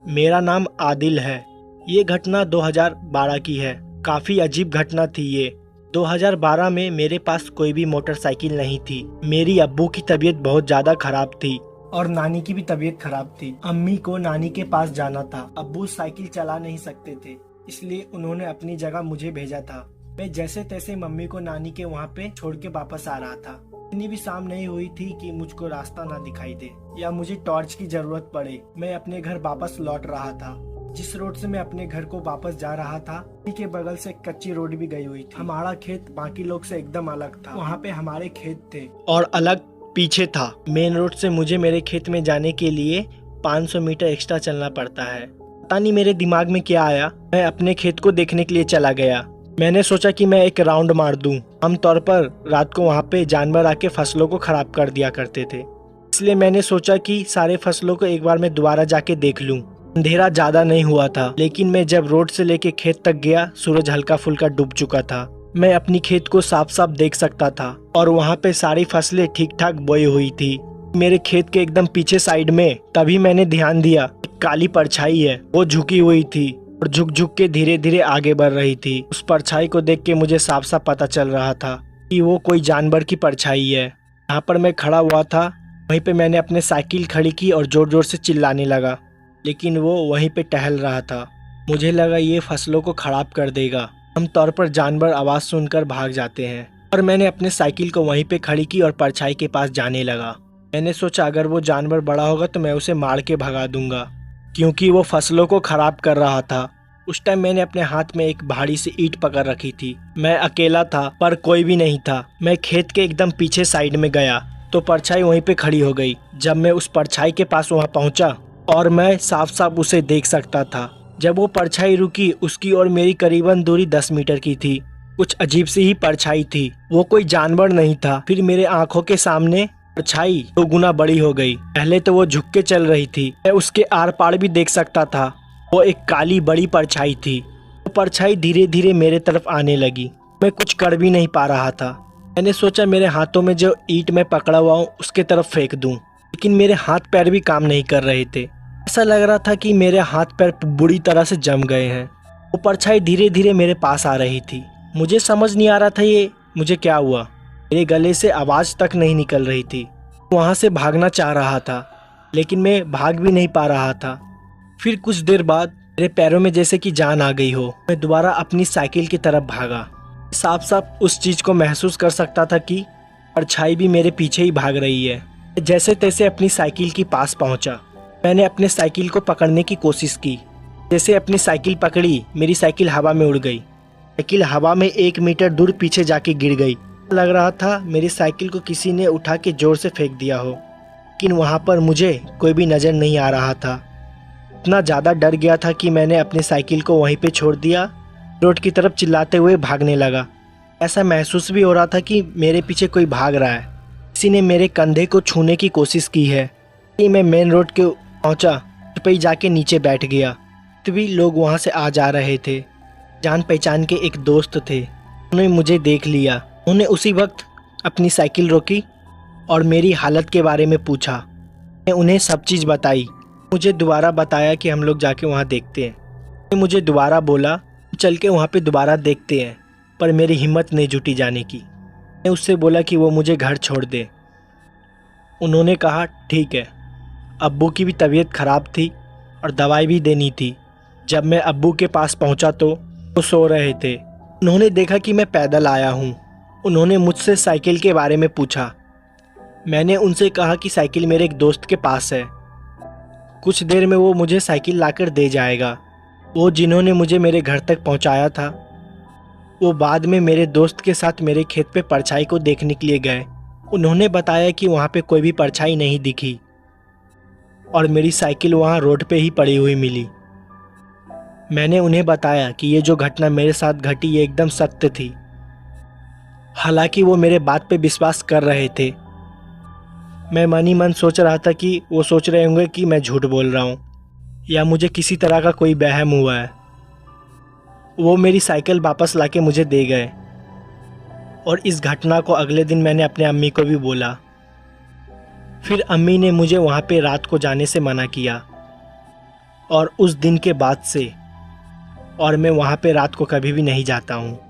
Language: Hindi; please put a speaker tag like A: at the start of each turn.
A: मेरा नाम आदिल है। ये घटना 2012 की है। काफ़ी अजीब घटना थी ये। 2012 में मेरे पास कोई भी मोटरसाइकिल नहीं थी। मेरी अब्बू की तबीयत बहुत ज़्यादा खराब थी और नानी की भी तबीयत खराब थी। अम्मी को नानी के पास जाना था। अब्बू साइकिल चला नहीं सकते थे, इसलिए उन्होंने अपनी जगह मुझे भेजा था। मैं जैसे तैसे मम्मी को नानी के वहाँ पे छोड़ के वापस आ रहा था। इतनी भी शाम नहीं हुई थी कि मुझको रास्ता ना दिखाई दे या मुझे टॉर्च की जरूरत पड़े। मैं अपने घर वापस लौट रहा था। जिस रोड से मैं अपने घर को वापस जा रहा था, उसी के बगल से कच्ची रोड भी गई हुई थी। हमारा खेत बाकी लोग से एकदम अलग था। वहाँ पे हमारे खेत थे और अलग पीछे था। मेन रोड से मुझे मेरे खेत में जाने के लिए 500 मीटर एक्स्ट्रा चलना पड़ता है। पता नहीं मेरे दिमाग में क्या आया, मैं अपने खेत को देखने के लिए चला गया। मैंने सोचा कि मैं एक राउंड मार दूं। आमतौर पर रात को वहाँ पे जानवर आके फसलों को खराब कर दिया करते थे, इसलिए मैंने सोचा कि सारे फसलों को एक बार मैं दोबारा जाके देख लूं। अंधेरा ज्यादा नहीं हुआ था, लेकिन मैं जब रोड से लेके खेत तक गया, सूरज हल्का फुल्का डूब चुका था। मैं अपनी खेत को साफ साफ देख सकता था और वहाँ पे सारी फसलें ठीक ठाक बोई हुई थी। मेरे खेत के एकदम पीछे साइड में तभी मैंने ध्यान दिया, एक काली परछाई है, वो झुकी हुई थी और झुक झुक के धीरे धीरे आगे बढ़ रही थी। उस परछाई को देख के मुझे साफ साफ पता चल रहा था कि वो कोई जानवर की परछाई है। यहाँ पर मैं खड़ा हुआ था, वहीं पे मैंने अपने साइकिल खड़ी की और जोर जोर से चिल्लाने लगा, लेकिन वो वहीं पे टहल रहा था। मुझे लगा ये फसलों को खराब कर देगा। आमतौर पर जानवर आवाज़ सुनकर भाग जाते हैं और मैंने अपने साइकिल को वहीं पे खड़ी की और परछाई के पास जाने लगा। मैंने सोचा अगर वो जानवर बड़ा होगा तो मैं उसे मार के भगा दूंगा, क्योंकि वो फसलों को खराब कर रहा था। उस टाइम मैंने अपने हाथ में एक भारी सी ईंट पकड़ रखी थी। मैं अकेला था पर कोई भी नहीं था। मैं खेत के एकदम पीछे साइड में गया तो परछाई वहीं पे खड़ी हो गई। जब मैं उस परछाई के पास वहाँ पहुँचा और मैं साफ साफ उसे देख सकता था। जब वो परछाई रुकी, उसकी और मेरी करीबन दूरी 10 मीटर की थी। कुछ अजीब सी ही परछाई थी, वो कोई जानवर नहीं था। फिर मेरे आंखों के सामने परछाई 2 गुना बड़ी हो गई। पहले तो वो झुक के चल रही थी, मैं उसके आर पार भी देख सकता था। वो एक काली बड़ी परछाई थी। वो परछाई धीरे धीरे मेरे तरफ आने लगी। मैं कुछ कर भी नहीं पा रहा था। मैंने सोचा मेरे हाथों में जो ईंट में पकड़ा हुआ हूँ उसके तरफ फेंक दूं, लेकिन मेरे हाथ पैर भी काम नहीं कर रहे थे। ऐसा लग रहा था कि मेरे हाथ पैर बुरी तरह से जम गए हैं। वो परछाई धीरे धीरे मेरे पास आ रही थी। मुझे समझ नहीं आ रहा था ये मुझे क्या हुआ। मेरे गले से आवाज़ तक नहीं निकल रही थी। वहाँ से भागना चाह रहा था, लेकिन मैं भाग भी नहीं पा रहा था। फिर कुछ देर बाद मेरे पैरों में जैसे कि जान आ गई हो। मैं दोबारा अपनी साइकिल की तरफ भागा। साफ साफ उस चीज़ को महसूस कर सकता था कि परछाई भी मेरे पीछे ही भाग रही है। जैसे तैसे अपनी साइकिल के पास पहुंचा। मैंने अपने साइकिल को पकड़ने की कोशिश की। जैसे अपनी साइकिल पकड़ी, मेरी साइकिल हवा में उड़ गई। साइकिल हवा में 1 मीटर दूर पीछे जाके गिर गई। लग रहा था मेरी साइकिल को किसी ने उठा के जोर से फेंक दिया हो, लेकिन वहाँ पर मुझे कोई भी नज़र नहीं आ रहा था। इतना ज़्यादा डर गया था कि मैंने अपनी साइकिल को वहीं पे छोड़ दिया, रोड की तरफ चिल्लाते हुए भागने लगा। ऐसा महसूस भी हो रहा था कि मेरे पीछे कोई भाग रहा है, किसी ने मेरे कंधे को छूने की कोशिश की है। मैं मेन रोड के पहुंचा, पे ही जाके नीचे बैठ गया। तभी लोग वहां से आ जा रहे थे। जान पहचान के एक दोस्त थे, उन्होंने मुझे देख लिया। उन्होंने उसी वक्त अपनी साइकिल रोकी और मेरी हालत के बारे में पूछा। मैं उन्हें सब चीज़ बताई। मुझे दोबारा बताया कि हम लोग जाके वहाँ देखते हैं। मुझे दोबारा बोला चल के वहाँ पे दोबारा देखते हैं, पर मेरी हिम्मत नहीं जुटी जाने की। मैं उससे बोला कि वो मुझे घर छोड़ दे। उन्होंने कहा ठीक है। अब्बू की भी तबीयत ख़राब थी और दवाई भी देनी थी। जब मैं अब्बू के पास पहुंचा तो वो सो रहे थे। उन्होंने देखा कि मैं पैदल आया हूं। उन्होंने मुझसे साइकिल के बारे में पूछा। मैंने उनसे कहा कि साइकिल मेरे एक दोस्त के पास है, कुछ देर में वो मुझे साइकिल लाकर दे जाएगा। वो जिन्होंने मुझे मेरे घर तक पहुंचाया था, वो बाद में मेरे दोस्त के साथ मेरे खेत पे परछाई को देखने के लिए गए। उन्होंने बताया कि वहाँ पे कोई भी परछाई नहीं दिखी और मेरी साइकिल वहाँ रोड पे ही पड़ी हुई मिली। मैंने उन्हें बताया कि ये जो घटना मेरे साथ घटी ये एकदम सत्य थी। हालांकि वो मेरे बात पे विश्वास कर रहे थे। मैं मन ही मन सोच रहा था कि वो सोच रहे होंगे कि मैं झूठ बोल रहा हूँ या मुझे किसी तरह का कोई वहम हुआ है। वो मेरी साइकिल वापस लाके मुझे दे गए और इस घटना को अगले दिन मैंने अपने अम्मी को भी बोला। फिर अम्मी ने मुझे वहाँ पे रात को जाने से मना किया। और उस दिन के बाद से और मैं वहाँ पे रात को कभी भी नहीं जाता हूँ।